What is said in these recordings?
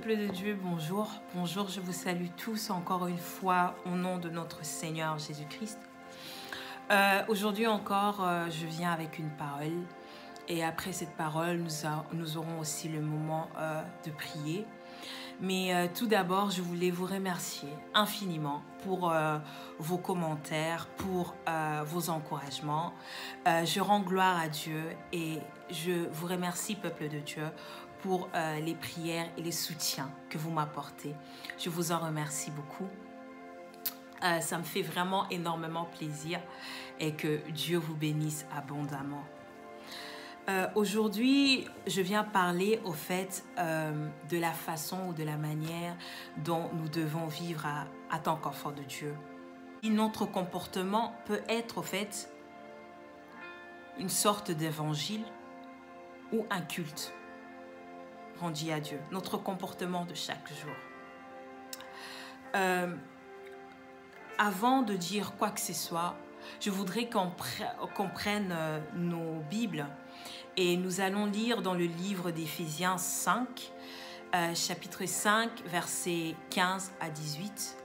Peuple de Dieu, bonjour. Bonjour, je vous salue tous encore une fois au nom de notre Seigneur Jésus-Christ. Aujourd'hui encore, je viens avec une parole. Et après cette parole, nous aurons aussi le moment de prier. Mais tout d'abord, je voulais vous remercier infiniment pour vos commentaires, pour vos encouragements. Je rends gloire à Dieu et je vous remercie, peuple de Dieu, pour les prières et les soutiens que vous m'apportez. Je vous en remercie beaucoup. Ça me fait vraiment énormément plaisir et que Dieu vous bénisse abondamment. Aujourd'hui, je viens parler au fait de la façon ou de la manière dont nous devons vivre en tant qu'enfants de Dieu. Notre comportement peut être au fait une sorte d'évangile ou un culte rendu à Dieu. Notre comportement de chaque jour. Avant de dire quoi que ce soit, je voudrais qu'on prenne nos Bibles et nous allons lire dans le livre d'Éphésiens 5, chapitre 5, versets 15 à 18.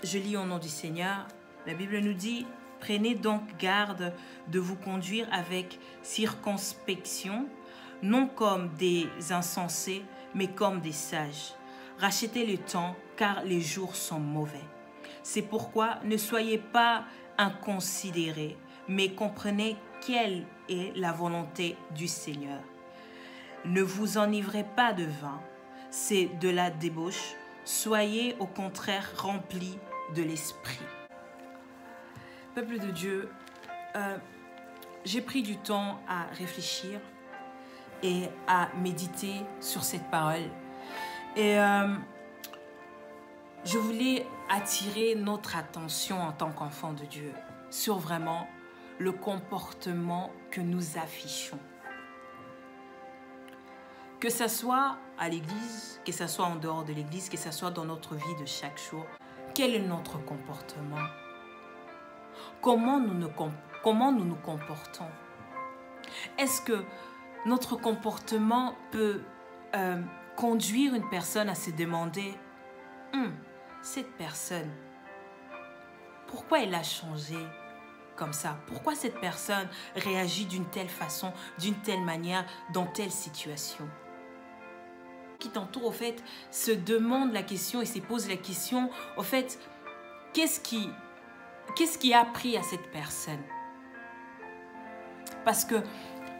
Je lis au nom du Seigneur. La Bible nous dit « Prenez donc garde de vous conduire avec circonspection, non comme des insensés, mais comme des sages. Rachetez le temps, car les jours sont mauvais. C'est pourquoi ne soyez pas inconsidérés, mais comprenez quelle est la volonté du Seigneur. Ne vous enivrez pas de vin, c'est de la débauche. Soyez au contraire remplis de l'Esprit. » Peuple de Dieu, j'ai pris du temps à réfléchir et à méditer sur cette parole. Et je voulais attirer notre attention en tant qu'enfants de Dieu sur vraiment le comportement que nous affichons. Que ce soit à l'église, que ce soit en dehors de l'église, que ce soit dans notre vie de chaque jour, quel est notre comportement? Comment nous nous comportons? Est-ce que notre comportement peut conduire une personne à se demander cette personne, pourquoi elle a changé comme ça? Pourquoi cette personne réagit d'une telle façon, d'une telle manière, dans telle situation? Qui t'entoure, au fait, se demande la question et se pose la question, au fait, qu'est-ce qui a pris à cette personne? Parce que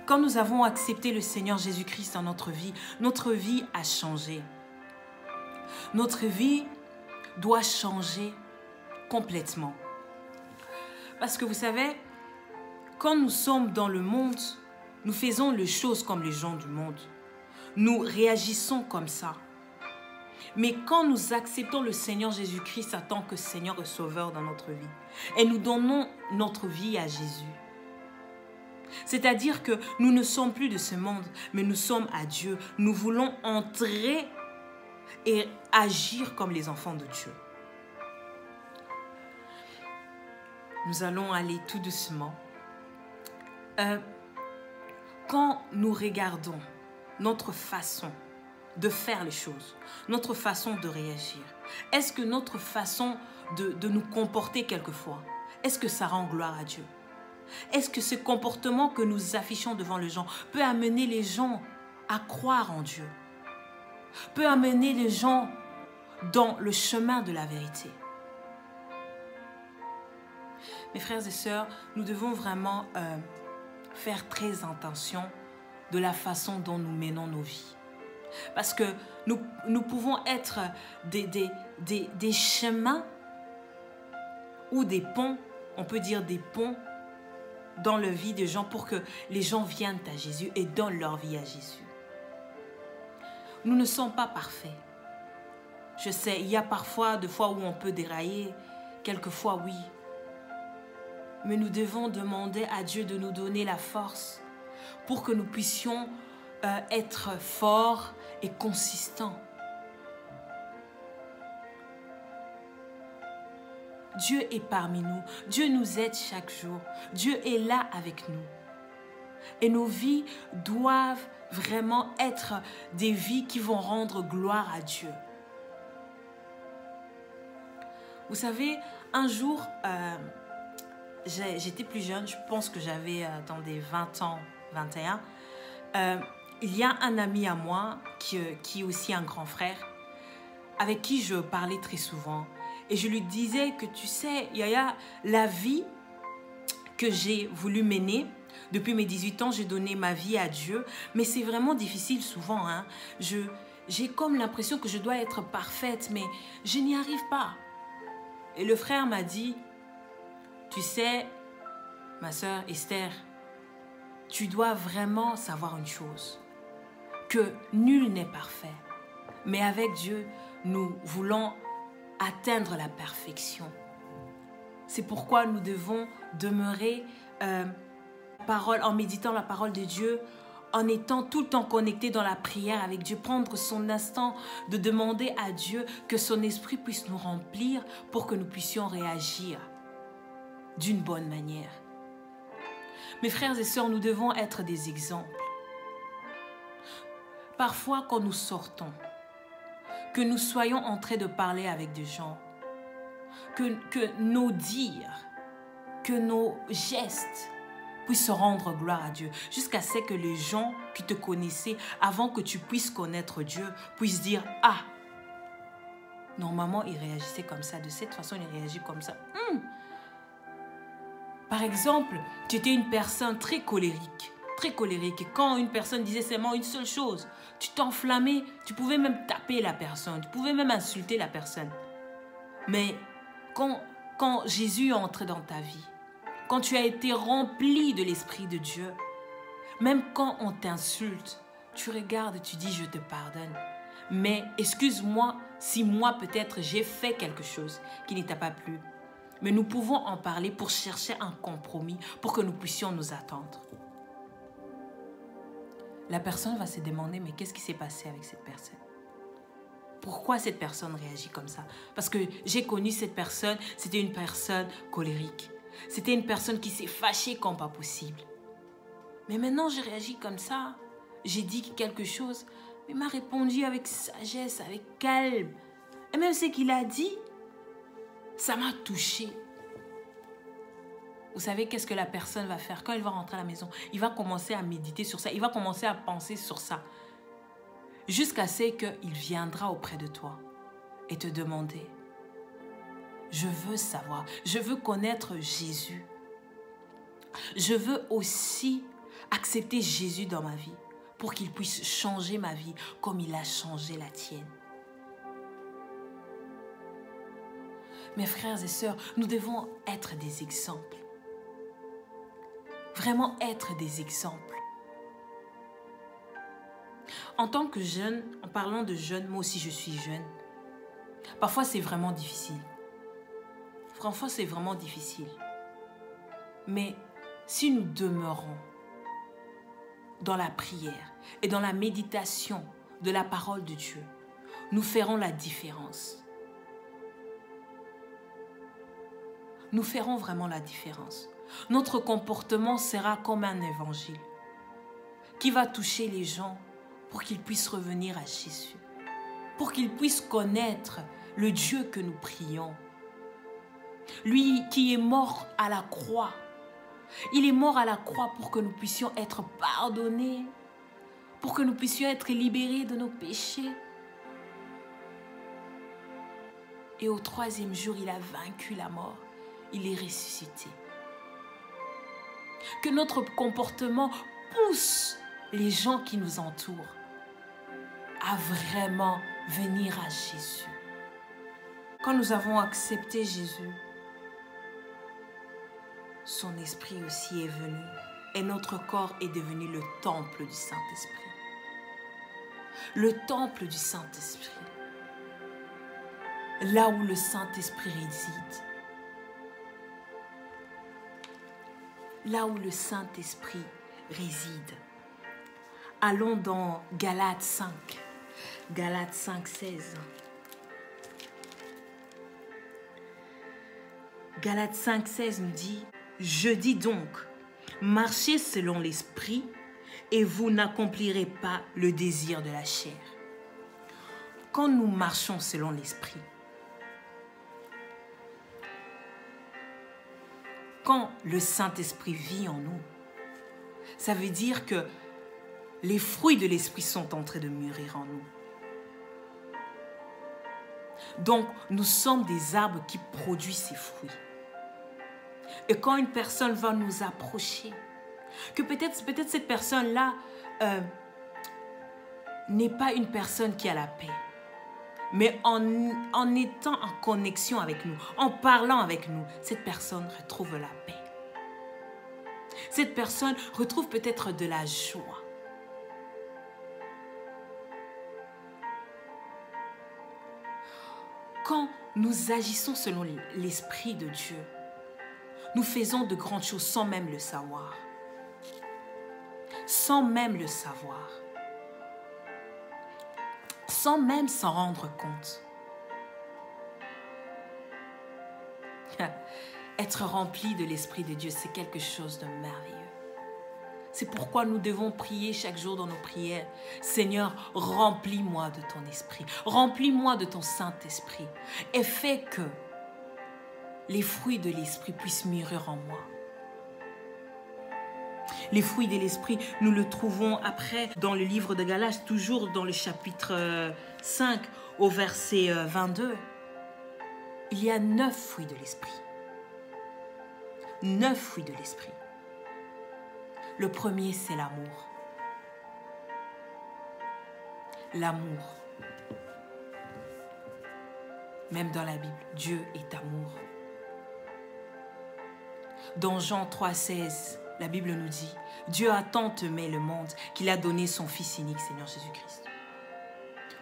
quand nous avons accepté le Seigneur Jésus-Christ dans notre vie a changé. Notre vie doit changer complètement. Parce que vous savez, quand nous sommes dans le monde, nous faisons les choses comme les gens du monde. Nous réagissons comme ça. Mais quand nous acceptons le Seigneur Jésus-Christ en tant que Seigneur et Sauveur dans notre vie, et nous donnons notre vie à Jésus, c'est-à-dire que nous ne sommes plus de ce monde, mais nous sommes à Dieu. Nous voulons entrer et agir comme les enfants de Dieu. Nous allons aller tout doucement. Quand nous regardons notre façon de faire les choses, notre façon de réagir, est-ce que notre façon de nous comporter quelquefois, est-ce que ça rend gloire à Dieu? Est-ce que ce comportement que nous affichons devant les gens peut amener les gens à croire en Dieu? Peut amener les gens dans le chemin de la vérité? Mes frères et sœurs, nous devons vraiment faire très attention de la façon dont nous menons nos vies. Parce que nous pouvons être des chemins ou des ponts, on peut dire des ponts, dans la vie des gens pour que les gens viennent à Jésus et donnent leur vie à Jésus. Nous ne sommes pas parfaits. Je sais, il y a parfois des fois où on peut dérailler, quelquefois oui. Mais nous devons demander à Dieu de nous donner la force pour que nous puissions être forts et consistants. Dieu est parmi nous. Dieu nous aide chaque jour. Dieu est là avec nous. Et nos vies doivent vraiment être des vies qui vont rendre gloire à Dieu. Vous savez, un jour, j'étais plus jeune, je pense que j'avais dans des 20 ans, 21. Il y a un ami à moi qui est aussi un grand frère, avec qui je parlais très souvent. Et je lui disais que tu sais, Yaya, la vie que j'ai voulu mener, depuis mes 18 ans, j'ai donné ma vie à Dieu, mais c'est vraiment difficile souvent. Hein. J'ai comme l'impression que je dois être parfaite, mais je n'y arrive pas. Et le frère m'a dit, tu sais, ma sœur Esther, tu dois vraiment savoir une chose, que nul n'est parfait, mais avec Dieu, nous voulons atteindre la perfection. C'est pourquoi nous devons demeurer en méditant la parole de Dieu, en étant tout le temps connectés dans la prière avec Dieu, prendre son instant de demander à Dieu que son esprit puisse nous remplir pour que nous puissions réagir d'une bonne manière. Mes frères et sœurs, nous devons être des exemples. Parfois, quand nous sortons, que nous soyons en train de parler avec des gens, que nos dires, que nos gestes puissent rendre gloire à Dieu, jusqu'à ce que les gens qui te connaissaient avant que tu puisses connaître Dieu puissent dire « Ah, normalement, il réagissait comme ça, de cette façon, il réagit comme ça. » Par exemple, tu étais une personne très colérique. Et quand une personne disait seulement une seule chose, tu t'enflammais, tu pouvais même taper la personne, tu pouvais même insulter la personne. Mais quand Jésus est entré dans ta vie, quand tu as été rempli de l'Esprit de Dieu, même quand on t'insulte, tu regardes, tu dis « je te pardonne ». Mais excuse-moi si moi peut-être j'ai fait quelque chose qui ne t'a pas plu. Mais nous pouvons en parler pour chercher un compromis, pour que nous puissions nous attendre. La personne va se demander, mais qu'est-ce qui s'est passé avec cette personne? Pourquoi cette personne réagit comme ça? Parce que j'ai connu cette personne, c'était une personne colérique. C'était une personne qui s'est fâchée comme pas possible. Mais maintenant, j'ai réagi comme ça. J'ai dit quelque chose, mais il m'a répondu avec sagesse, avec calme. Et même ce qu'il a dit, ça m'a touchée. Vous savez qu'est-ce que la personne va faire quand elle va rentrer à la maison? Il va commencer à méditer sur ça. Il va commencer à penser sur ça. Jusqu'à ce qu'il viendra auprès de toi et te demander, je veux savoir, je veux connaître Jésus. Je veux aussi accepter Jésus dans ma vie pour qu'il puisse changer ma vie comme il a changé la tienne. Mes frères et sœurs, nous devons être des exemples. Vraiment être des exemples. En tant que jeune, en parlant de jeune, moi aussi je suis jeune. Parfois c'est vraiment difficile. Parfois c'est vraiment difficile. Mais si nous demeurons dans la prière et dans la méditation de la parole de Dieu, nous ferons la différence. Nous ferons vraiment la différence. Notre comportement sera comme un évangile qui va toucher les gens pour qu'ils puissent revenir à Jésus, pour qu'ils puissent connaître le Dieu que nous prions. Lui qui est mort à la croix. Il est mort à la croix pour que nous puissions être pardonnés, pour que nous puissions être libérés de nos péchés. Et au 3e jour, il a vaincu la mort. Il est ressuscité. Que notre comportement pousse les gens qui nous entourent à vraiment venir à Jésus. Quand nous avons accepté Jésus, son esprit aussi est venu et notre corps est devenu le temple du Saint-Esprit. Le temple du Saint-Esprit. Là où le Saint-Esprit réside. Là où le Saint-Esprit réside. Allons dans Galates 5. Galates 5, 16. Galates 5, 16 nous dit « Je dis donc, marchez selon l'Esprit et vous n'accomplirez pas le désir de la chair. Quand nous marchons selon l'esprit, quand le Saint-Esprit vit en nous, ça veut dire que les fruits de l'esprit sont en train de mûrir en nous. Donc, nous sommes des arbres qui produisent ces fruits. Et quand une personne va nous approcher, que peut-être cette personne-là n'est pas une personne qui a la paix, mais en étant en connexion avec nous, en parlant avec nous, cette personne retrouve la paix. Cette personne retrouve peut-être de la joie. Quand nous agissons selon l'Esprit de Dieu, nous faisons de grandes choses sans même le savoir. Sans même le savoir. Sans même s'en rendre compte. Être rempli de l'Esprit de Dieu, c'est quelque chose de merveilleux. C'est pourquoi nous devons prier chaque jour dans nos prières. Seigneur, remplis-moi de ton esprit. Remplis-moi de ton Saint-Esprit. Et fais que les fruits de l'esprit puissent mûrir en moi. Les fruits de l'esprit, nous le trouvons après dans le livre de Galates, toujours dans le chapitre 5, au verset 22. Il y a 9 fruits de l'esprit. 9 fruits de l'esprit. Le premier, c'est l'amour. L'amour. Même dans la Bible, Dieu est amour. Dans Jean 3,16, la Bible nous dit « Dieu a tant aimé le monde qu'il a donné son Fils unique, Seigneur Jésus-Christ,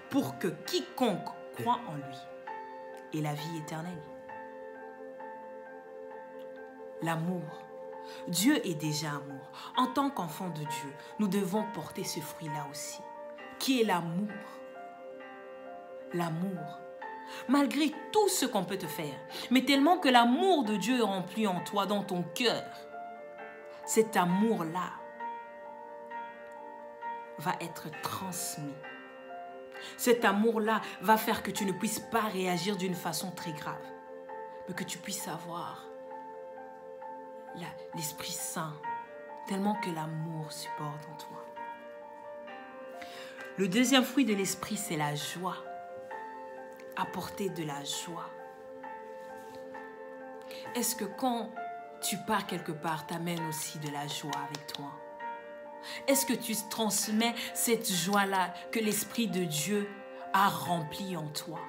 pour que quiconque croit en lui ait la vie éternelle. » L'amour. Dieu est déjà amour. En tant qu'enfant de Dieu, nous devons porter ce fruit-là aussi, qui est l'amour. L'amour. Malgré tout ce qu'on peut te faire, mais tellement que l'amour de Dieu est rempli en toi, dans ton cœur, cet amour-là va être transmis. Cet amour-là va faire que tu ne puisses pas réagir d'une façon très grave, mais que tu puisses avoir l'Esprit Saint, tellement que l'amour supporte en toi. Le deuxième fruit de l'Esprit, c'est la joie. Apporter de la joie. Est-ce que quand tu pars quelque part, t'amènes aussi de la joie avec toi? Est-ce que tu transmets cette joie-là que l'Esprit de Dieu a remplie en toi?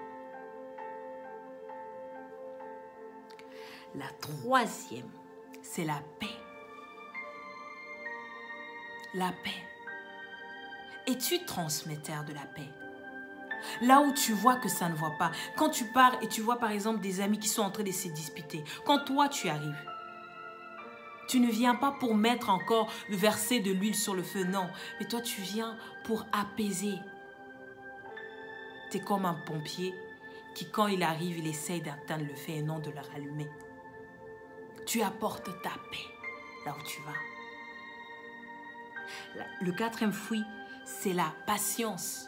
La troisième, c'est la paix. La paix. Es-tu transmetteur de la paix? Là où tu vois que ça ne va pas. Quand tu pars et tu vois par exemple des amis qui sont en train de se disputer. Quand toi tu arrives, tu ne viens pas pour mettre encore, verser de l'huile sur le feu, non. Mais toi tu viens pour apaiser. Tu es comme un pompier qui quand il arrive, il essaye d'atteindre le feu et non de le rallumer. Tu apportes ta paix là où tu vas. Le quatrième fruit, c'est la patience.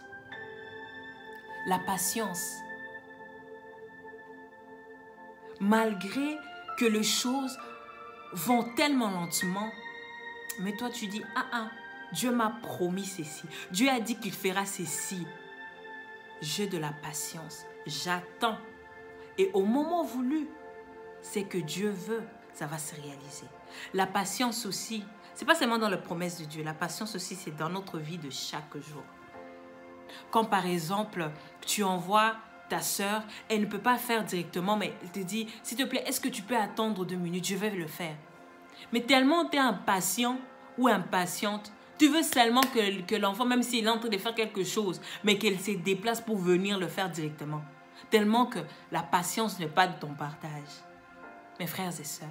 La patience. Malgré que les choses vont tellement lentement, mais toi tu dis, Dieu m'a promis ceci. Dieu a dit qu'il fera ceci. J'ai de la patience. J'attends. Et au moment voulu, c'est que Dieu veut, ça va se réaliser. La patience aussi, c'est pas seulement dans les promesses de Dieu. La patience aussi, c'est dans notre vie de chaque jour. Quand par exemple, tu envoies ta sœur, elle ne peut pas faire directement, mais elle te dit, s'il te plaît, est-ce que tu peux attendre 2 minutes? Je vais le faire. Mais tellement tu es impatient ou impatiente, tu veux seulement que l'enfant, même s'il est en train de faire quelque chose, mais qu'elle se déplace pour venir le faire directement. Tellement que la patience n'est pas de ton partage. Mes frères et sœurs,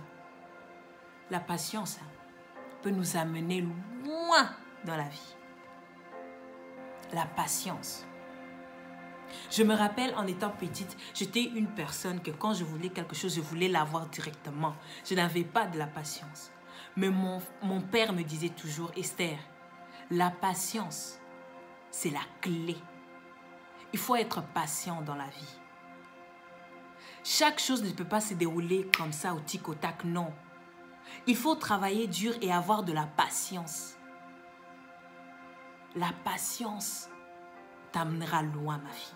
la patience peut nous amener loin dans la vie. La patience. Je me rappelle en étant petite, j'étais une personne que quand je voulais quelque chose, je voulais l'avoir directement. Je n'avais pas de la patience. Mais mon père me disait toujours, Esther, La patience, c'est la clé. Il faut être patient dans la vie. Chaque chose ne peut pas se dérouler comme ça au tic au tac, non. Il faut travailler dur et avoir de la patience. La patience t'amènera loin, ma fille.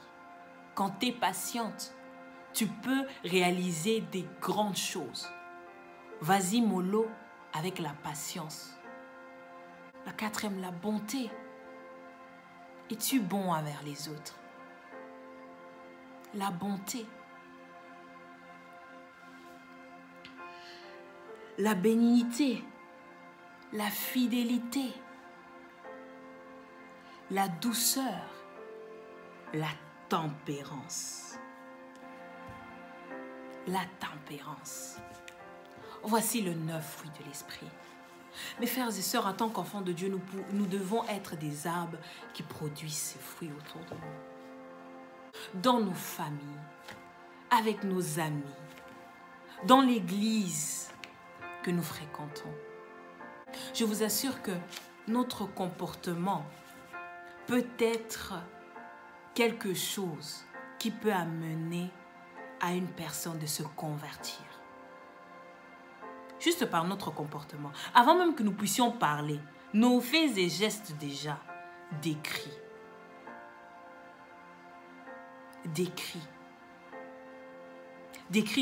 Quand tu es patiente, tu peux réaliser des grandes choses. Vas-y, mollo, avec la patience. La quatrième, la bonté. Es-tu bon envers les autres? La bonté. La bénignité. La fidélité. La douceur. La tempérance. La tempérance. Voici le 9 fruits de l'esprit. Mes frères et sœurs, en tant qu'enfants de Dieu, nous devons être des arbres qui produisent ces fruits autour de nous. Dans nos familles, avec nos amis, dans l'église que nous fréquentons. Je vous assure que notre comportement peut être quelque chose qui peut amener à une personne de se convertir. Juste par notre comportement. Avant même que nous puissions parler, nos faits et gestes déjà décrits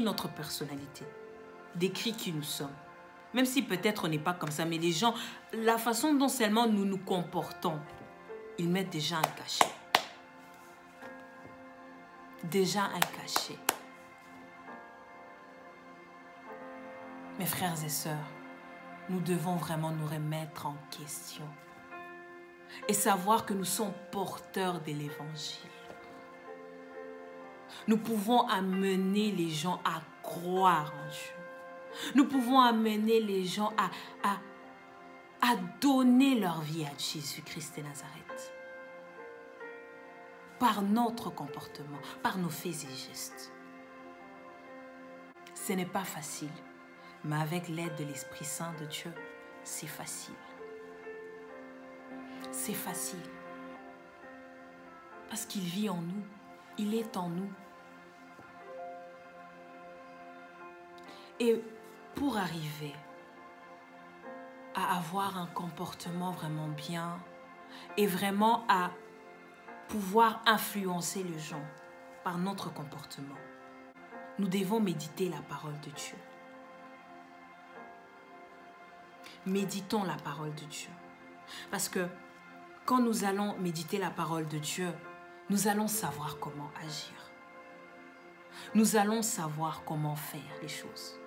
notre personnalité, décrit qui nous sommes. Même si peut-être on n'est pas comme ça, mais les gens, la façon dont seulement nous nous comportons, ils mettent déjà un cachet. Déjà un cachet. Mes frères et sœurs, nous devons vraiment nous remettre en question et savoir que nous sommes porteurs de l'évangile. Nous pouvons amener les gens à croire en Dieu. Nous pouvons amener les gens à donner leur vie à Jésus-Christ de Nazareth. Par notre comportement, par nos faits et gestes. Ce n'est pas facile. Mais avec l'aide de l'Esprit Saint de Dieu, c'est facile. C'est facile. Parce qu'il vit en nous. Il est en nous. Et pour arriver à avoir un comportement vraiment bien et vraiment à pouvoir influencer les gens par notre comportement, nous devons méditer la parole de Dieu. Méditons la parole de Dieu. Parce que quand nous allons méditer la parole de Dieu, nous allons savoir comment agir. Nous allons savoir comment faire les choses.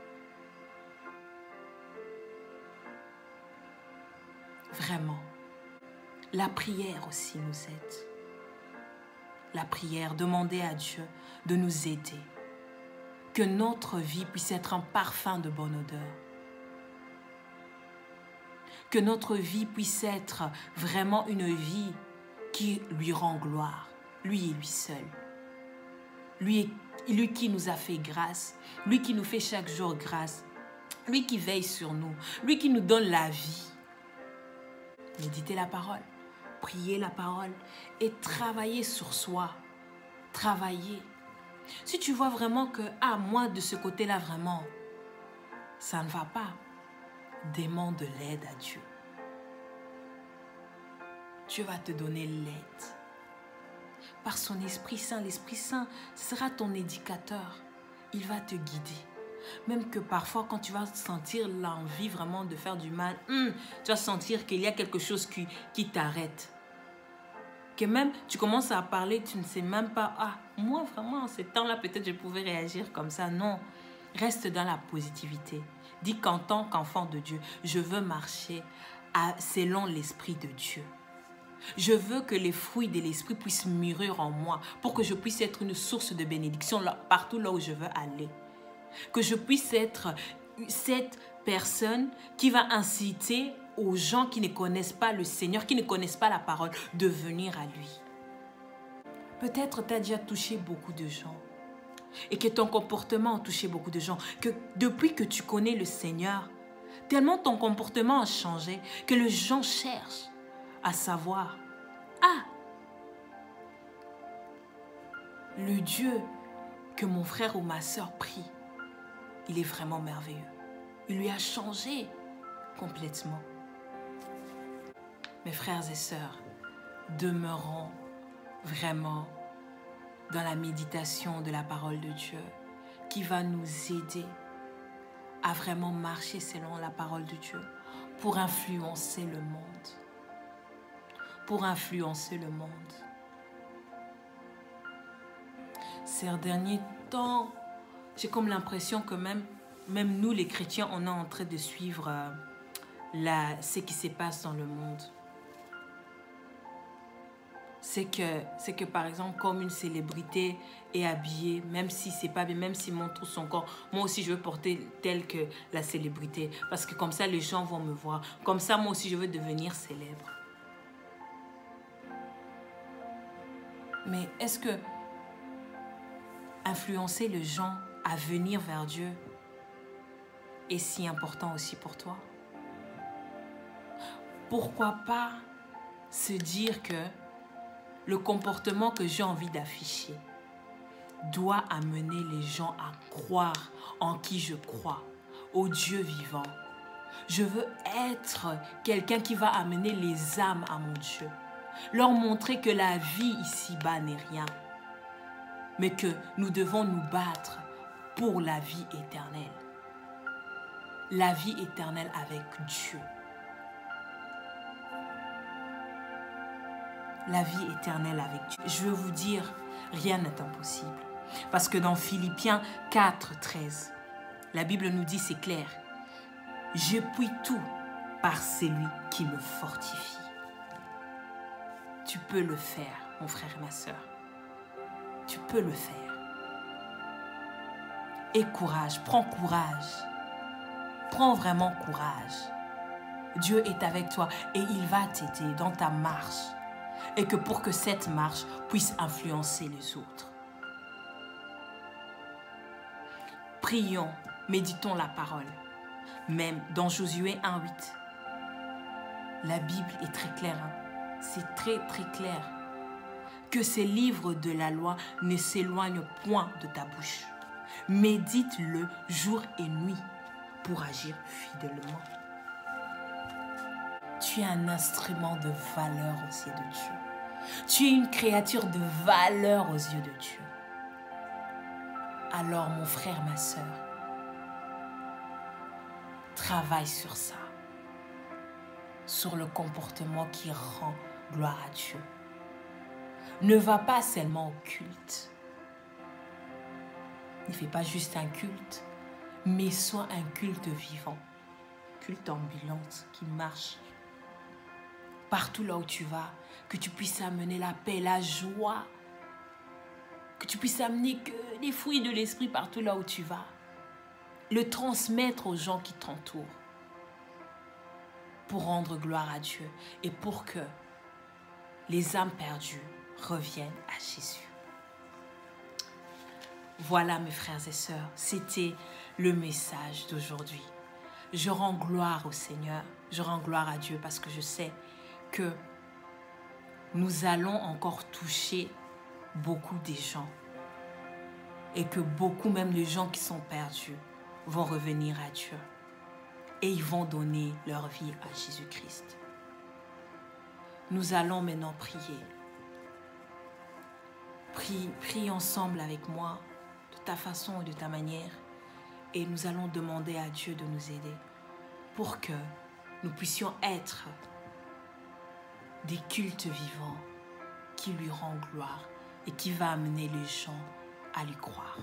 Vraiment. La prière aussi nous aide. La prière, demander à Dieu de nous aider. Que notre vie puisse être un parfum de bonne odeur. Que notre vie puisse être vraiment une vie qui lui rend gloire, lui et lui seul. Lui qui nous a fait grâce, lui qui nous fait chaque jour grâce, lui qui veille sur nous, lui qui nous donne la vie. Méditer la parole, prier la parole et travailler sur soi. Travailler. Si tu vois vraiment que, moi de ce côté-là vraiment, ça ne va pas. Demande de l'aide à Dieu. Dieu va te donner l'aide. Par son Esprit Saint, l'Esprit Saint sera ton éducateur. Il va te guider. Même que parfois, quand tu vas sentir l'envie vraiment de faire du mal, tu vas sentir qu'il y a quelque chose qui t'arrête. Que même tu commences à parler, tu ne sais même pas, moi vraiment, en ce temps-là, peut-être je pouvais réagir comme ça. Non, reste dans la positivité. Dis qu'en tant qu'enfant de Dieu, je veux marcher selon l'Esprit de Dieu. Je veux que les fruits de l'Esprit puissent mûrir en moi pour que je puisse être une source de bénédiction partout là où je veux aller. Que je puisse être cette personne qui va inciter aux gens qui ne connaissent pas le Seigneur, qui ne connaissent pas la parole, de venir à lui. Peut-être tu as déjà touché beaucoup de gens et que ton comportement a touché beaucoup de gens, que depuis que tu connais le Seigneur, tellement ton comportement a changé que les gens cherchent à savoir, ah, le Dieu que mon frère ou ma sœur prie, il est vraiment merveilleux. Il lui a changé complètement. Mes frères et sœurs, demeurons vraiment dans la méditation de la parole de Dieu qui va nous aider à vraiment marcher selon la parole de Dieu pour influencer le monde. Pour influencer le monde. Ces derniers temps, j'ai comme l'impression que même nous les chrétiens, on est en train de suivre ce qui se passe dans le monde. C'est que par exemple, comme une célébrité est habillée, même si c'est pas bien, même s'il montre son corps, moi aussi je veux porter tel que la célébrité. Parce que comme ça, les gens vont me voir. Comme ça, moi aussi je veux devenir célèbre. Mais est-ce que influencer les gens à venir vers Dieu est si important aussi pour toi? Pourquoi pas se dire que le comportement que j'ai envie d'afficher doit amener les gens à croire en qui je crois, au Dieu vivant. Je veux être quelqu'un qui va amener les âmes à mon Dieu. Leur montrer que la vie ici-bas n'est rien, mais que nous devons nous battre pour la vie éternelle. La vie éternelle avec Dieu. La vie éternelle avec Dieu. Je veux vous dire, rien n'est impossible. Parce que dans Philippiens 4, 13, la Bible nous dit, c'est clair, « Je puis tout par celui qui me fortifie. » Tu peux le faire, mon frère et ma sœur. Tu peux le faire. Et courage, prends courage. Prends vraiment courage. Dieu est avec toi et il va t'aider dans ta marche. Et que pour que cette marche puisse influencer les autres. Prions, méditons la parole. Même dans Josué 1, 8. La Bible est très claire. C'est très très clair. Que ces livres de la loi ne s'éloignent point de ta bouche. Médite-le jour et nuit pour agir fidèlement. Tu es un instrument de valeur aux yeux de Dieu. Tu es une créature de valeur aux yeux de Dieu. Alors mon frère, ma sœur, travaille sur ça. Sur le comportement qui rend gloire à Dieu. Ne va pas seulement au culte. Ne fais pas juste un culte, mais sois un culte vivant. Culte ambulante qui marche. Partout là où tu vas, que tu puisses amener la paix, la joie. Que tu puisses amener que les fruits de l'esprit partout là où tu vas. Le transmettre aux gens qui t'entourent. Pour rendre gloire à Dieu et pour que les âmes perdues reviennent à Jésus. Voilà mes frères et sœurs, c'était le message d'aujourd'hui. Je rends gloire au Seigneur, je rends gloire à Dieu parce que je sais que nous allons encore toucher beaucoup des gens et que beaucoup même les gens qui sont perdus vont revenir à Dieu et ils vont donner leur vie à Jésus-Christ. Nous allons maintenant prier. Prie ensemble avec moi, de ta façon et de ta manière. Et nous allons demander à Dieu de nous aider pour que nous puissions être des cultes vivants qui lui rendent gloire et qui va amener les gens à lui croire.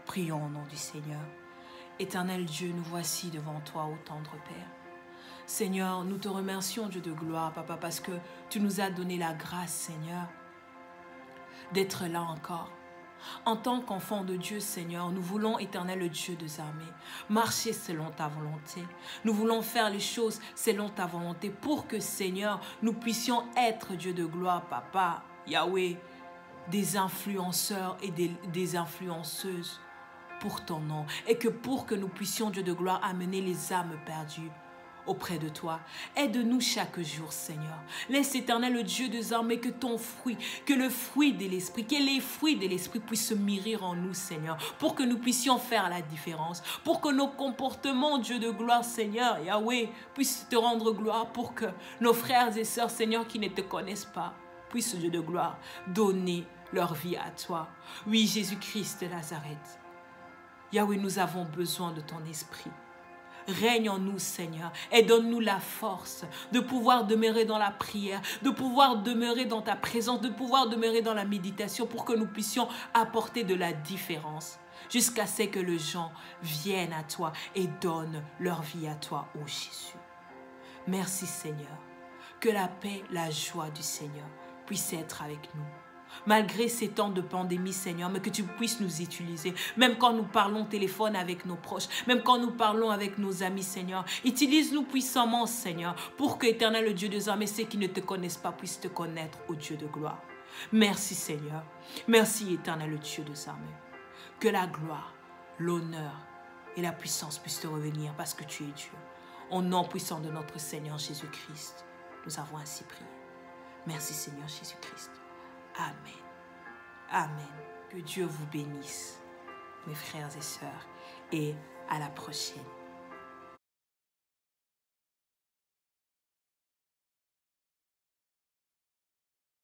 Prions au nom du Seigneur. Éternel Dieu, nous voici devant toi, ô tendre Père. Seigneur, nous te remercions, Dieu de gloire, Papa, parce que tu nous as donné la grâce, Seigneur, d'être là encore. En tant qu'enfants de Dieu, Seigneur, nous voulons, éternel Dieu des armées, marcher selon ta volonté. Nous voulons faire les choses selon ta volonté pour que, Seigneur, nous puissions être, Dieu de gloire, Papa, Yahweh, des influenceurs et des influenceuses pour ton nom. Et que pour que nous puissions, Dieu de gloire, amener les âmes perdues auprès de toi. Aide-nous chaque jour, Seigneur. Laisse, Éternel, le Dieu des armées, que ton fruit, que le fruit de l'Esprit, que les fruits de l'Esprit puissent se mûrir en nous, Seigneur, pour que nous puissions faire la différence, pour que nos comportements, Dieu de gloire, Seigneur, Yahweh, puissent te rendre gloire, pour que nos frères et sœurs, Seigneur, qui ne te connaissent pas, puissent, Dieu de gloire, donner leur vie à toi. Oui, Jésus-Christ de Nazareth. Yahweh, nous avons besoin de ton esprit. Règne en nous, Seigneur, et donne-nous la force de pouvoir demeurer dans la prière, de pouvoir demeurer dans ta présence, de pouvoir demeurer dans la méditation pour que nous puissions apporter de la différence jusqu'à ce que les gens viennent à toi et donnent leur vie à toi, ô Jésus. Merci, Seigneur. Que la paix, la joie du Seigneur puisse être avec nous. Malgré ces temps de pandémie, Seigneur, mais que tu puisses nous utiliser. Même quand nous parlons au téléphone avec nos proches, même quand nous parlons avec nos amis, Seigneur. Utilise-nous puissamment, Seigneur, pour que, Éternel, le Dieu des armées, ceux qui ne te connaissent pas puissent te connaître, ô Dieu de gloire. Merci, Seigneur. Merci, Éternel, le Dieu des armées. Que la gloire, l'honneur et la puissance puissent te revenir parce que tu es Dieu. Au nom puissant de notre Seigneur Jésus-Christ, nous avons ainsi prié. Merci, Seigneur Jésus-Christ. Amen. Amen. Que Dieu vous bénisse, mes frères et sœurs, et à la prochaine.